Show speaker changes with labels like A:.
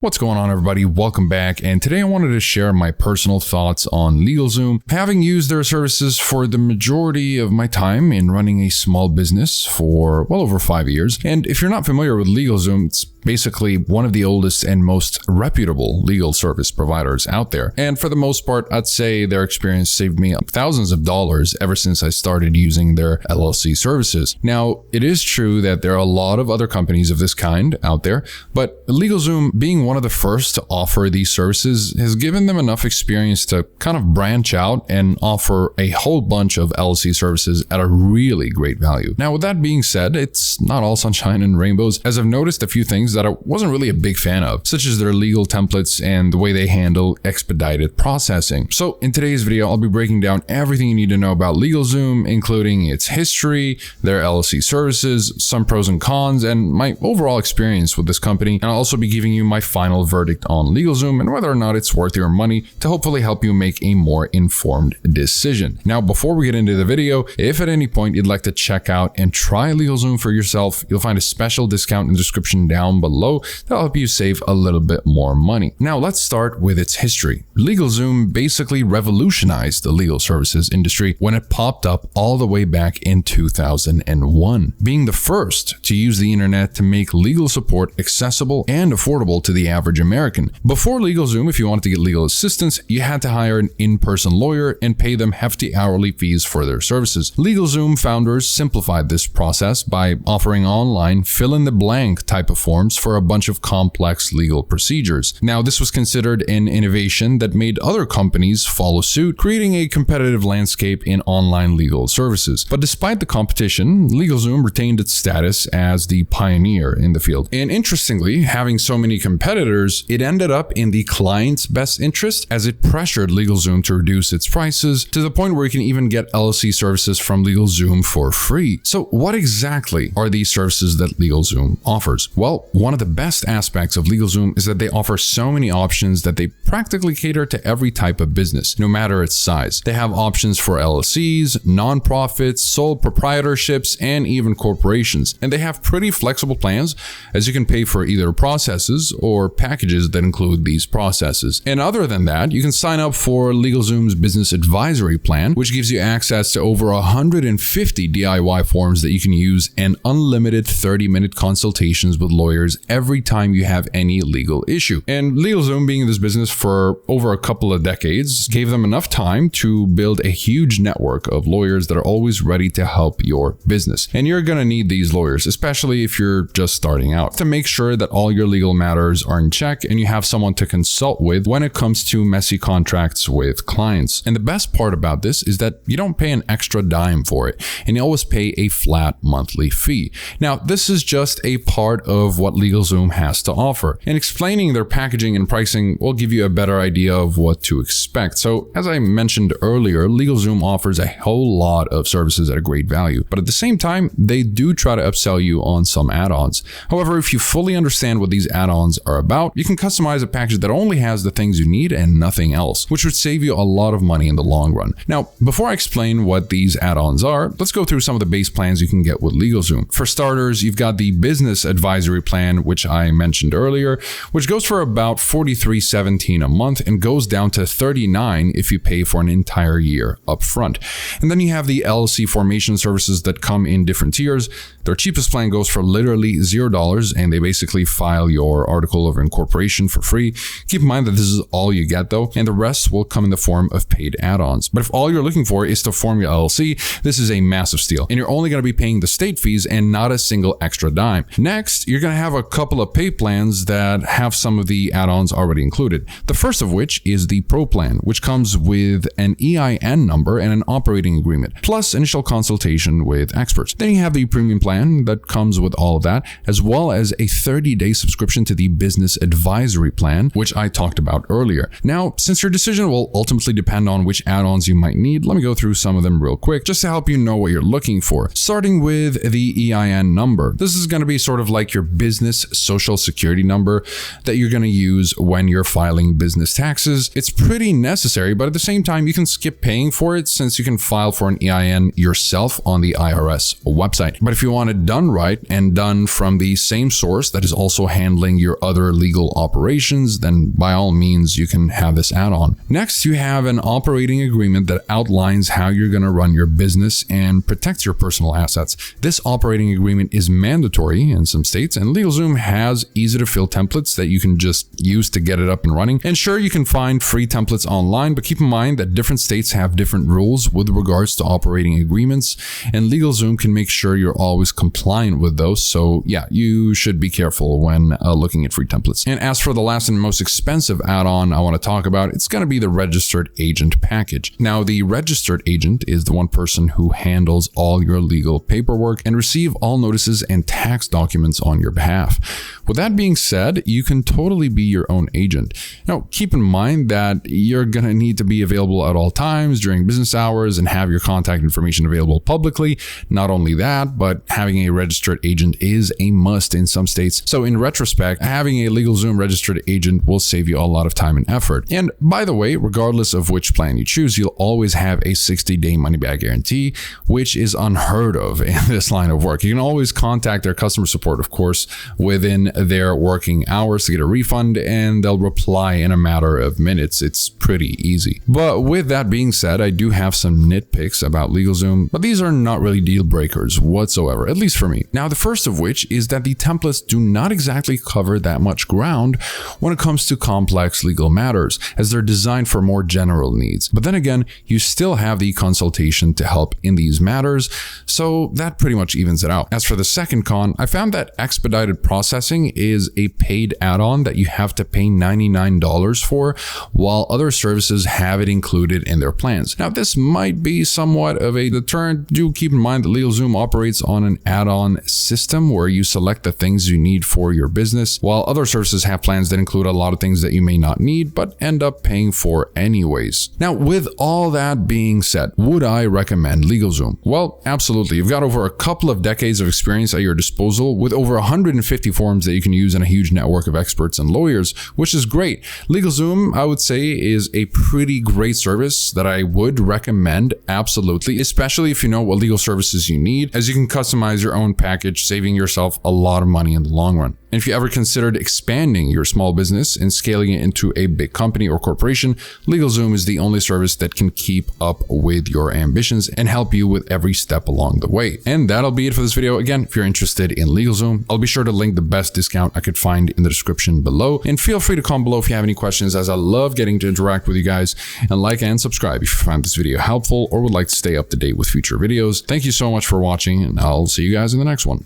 A: What's going on, everybody? Welcome back. And today I wanted to share my personal thoughts on LegalZoom, having used their services for the majority of my time in running a small business for well over 5 years. And if you're not familiar with LegalZoom, it's basically one of the oldest and most reputable legal service providers out there. And for the most part, I'd say their experience saved me thousands of dollars ever since I started using their LLC services. Now, it is true that there are a lot of other companies of this kind out there, but LegalZoom, being one of the first to offer these services, has given them enough experience to kind of branch out and offer a whole bunch of LLC services at a really great value. Now, with that being said, it's not all sunshine and rainbows, as I've noticed a few things that I wasn't really a big fan of, such as their legal templates and the way they handle expedited processing. So in today's video, I'll be breaking down everything you need to know about LegalZoom, including its history, their LLC services, some pros and cons, and my overall experience with this company. And I'll also be giving you my final verdict on LegalZoom and whether or not it's worth your money to hopefully help you make a more informed decision. Now, before we get into the video, if at any point you'd like to check out and try LegalZoom for yourself, you'll find a special discount in the description down below that'll help you save a little bit more money. Now, let's start with its history. LegalZoom basically revolutionized the legal services industry when it popped up all the way back in 2001, being the first to use the internet to make legal support accessible and affordable to the average American. Before LegalZoom, if you wanted to get legal assistance, you had to hire an in-person lawyer and pay them hefty hourly fees for their services. LegalZoom founders simplified this process by offering online fill-in-the-blank type of forms for a bunch of complex legal procedures. Now, this was considered an innovation that made other companies follow suit, creating a competitive landscape in online legal services. But despite the competition, LegalZoom retained its status as the pioneer in the field. And interestingly, having so many competitors, it ended up in the client's best interest, as it pressured LegalZoom to reduce its prices to the point where you can even get LLC services from LegalZoom for free. So what exactly are these services that LegalZoom offers? Well, one of the best aspects of LegalZoom is that they offer so many options that they practically cater to every type of business, no matter its size. They have options for LLCs, nonprofits, sole proprietorships, and even corporations. And they have pretty flexible plans, as you can pay for either processes or packages that include these processes. And other than that, you can sign up for LegalZoom's business advisory plan, which gives you access to over 150 DIY forms that you can use and unlimited 30-minute consultations with lawyers every time you have any legal issue. And LegalZoom, being in this business for over a couple of decades, gave them enough time to build a huge network of lawyers that are always ready to help your business. And you're going to need these lawyers, especially if you're just starting out, to make sure that all your legal matters are in check and you have someone to consult with when it comes to messy contracts with clients. And the best part about this is that you don't pay an extra dime for it, and you always pay a flat monthly fee. Now, this is just a part of what LegalZoom has to offer, and explaining their packaging and pricing will give you a better idea of what to expect. So, as I mentioned earlier, LegalZoom offers a whole lot of services at a great value, but at the same time, they do try to upsell you on some add-ons. However, if you fully understand what these add-ons are about, you can customize a package that only has the things you need and nothing else, which would save you a lot of money in the long run. Now, before I explain what these add-ons are, let's go through some of the base plans you can get with LegalZoom. For starters, you've got the business advisory plan, which I mentioned earlier, which goes for about $43.17 a month and goes down to $39 if you pay for an entire year up front. And then you have the LLC formation services that come in different tiers. Their cheapest plan goes for literally $0, and they basically file your article of incorporation for free. Keep in mind that this is all you get though, and the rest will come in the form of paid add-ons. But if all you're looking for is to form your LLC, this is a massive steal, and you're only going to be paying the state fees and not a single extra dime. Next, you're going to have a couple of pay plans that have some of the add-ons already included. The first of which is the Pro plan, which comes with an EIN number and an operating agreement, plus initial consultation with experts. Then you have the Premium plan that comes with all of that, as well as a 30-day subscription to the Business Advisory plan, which I talked about earlier. Now, since your decision will ultimately depend on which add-ons you might need, let me go through some of them real quick, just to help you know what you're looking for. Starting with the EIN number. This is going to be sort of like your business social security number that you're going to use when you're filing business taxes. It's pretty necessary, but at the same time, you can skip paying for it since you can file for an EIN yourself on the IRS website. But if you want it done right and done from the same source that is also handling your other your legal operations, then by all means, you can have this add-on. Next, you have an operating agreement that outlines how you're going to run your business and protects your personal assets. This operating agreement is mandatory in some states, and LegalZoom has easy-to-fill templates that you can just use to get it up and running. And sure, you can find free templates online, but keep in mind that different states have different rules with regards to operating agreements, and LegalZoom can make sure you're always compliant with those. So yeah, you should be careful when looking at free templates. And as for the last and most expensive add-on I want to talk about, it's going to be the registered agent package. Now, the registered agent is the one person who handles all your legal paperwork and receive all notices and tax documents on your behalf. With that being said, you can totally be your own agent. Now, keep in mind that you're going to need to be available at all times during business hours and have your contact information available publicly. Not only that, but having a registered agent is a must in some states. So in retrospect, having a LegalZoom registered agent will save you a lot of time and effort. And by the way, regardless of which plan you choose, you'll always have a 60-day money-back guarantee, which is unheard of in this line of work. You can always contact their customer support, of course, within their working hours to get a refund, and they'll reply in a matter of minutes. It's pretty easy. But with that being said, I do have some nitpicks about LegalZoom, but these are not really deal breakers whatsoever, at least for me. Now, the first of which is that the templates do not exactly cover that much ground when it comes to complex legal matters, as they're designed for more general needs. But then again, you still have the consultation to help in these matters, so that pretty much evens it out. As for the second con, I found that expedited processing is a paid add-on that you have to pay $99 for, while other services have it included in their plans. Now, this might be somewhat of a deterrent. Do keep in mind that LegalZoom operates on an add-on system where you select the things you need for your business, while other services have plans that include a lot of things that you may not need but end up paying for anyways. Now, with all that being said, would I recommend LegalZoom? Well, absolutely. You've got over a couple of decades of experience at your disposal with over 150 forms that you can use and a huge network of experts and lawyers, which is great. LegalZoom, I would say, is a pretty great service that I would recommend, absolutely, especially if you know what legal services you need, as you can customize your own package, saving yourself a lot of money in the long run. And if you ever considered expanding your small business and scaling it into a big company or corporation, LegalZoom is the only service that can keep up with your ambitions and help you with every step along the way. And that'll be it for this video. Again, if you're interested in LegalZoom, I'll be sure to link the best discount I could find in the description below. And feel free to comment below if you have any questions, as I love getting to interact with you guys. And like and subscribe if you found this video helpful or would like to stay up to date with future videos. Thank you so much for watching, and I'll see you guys in the next one.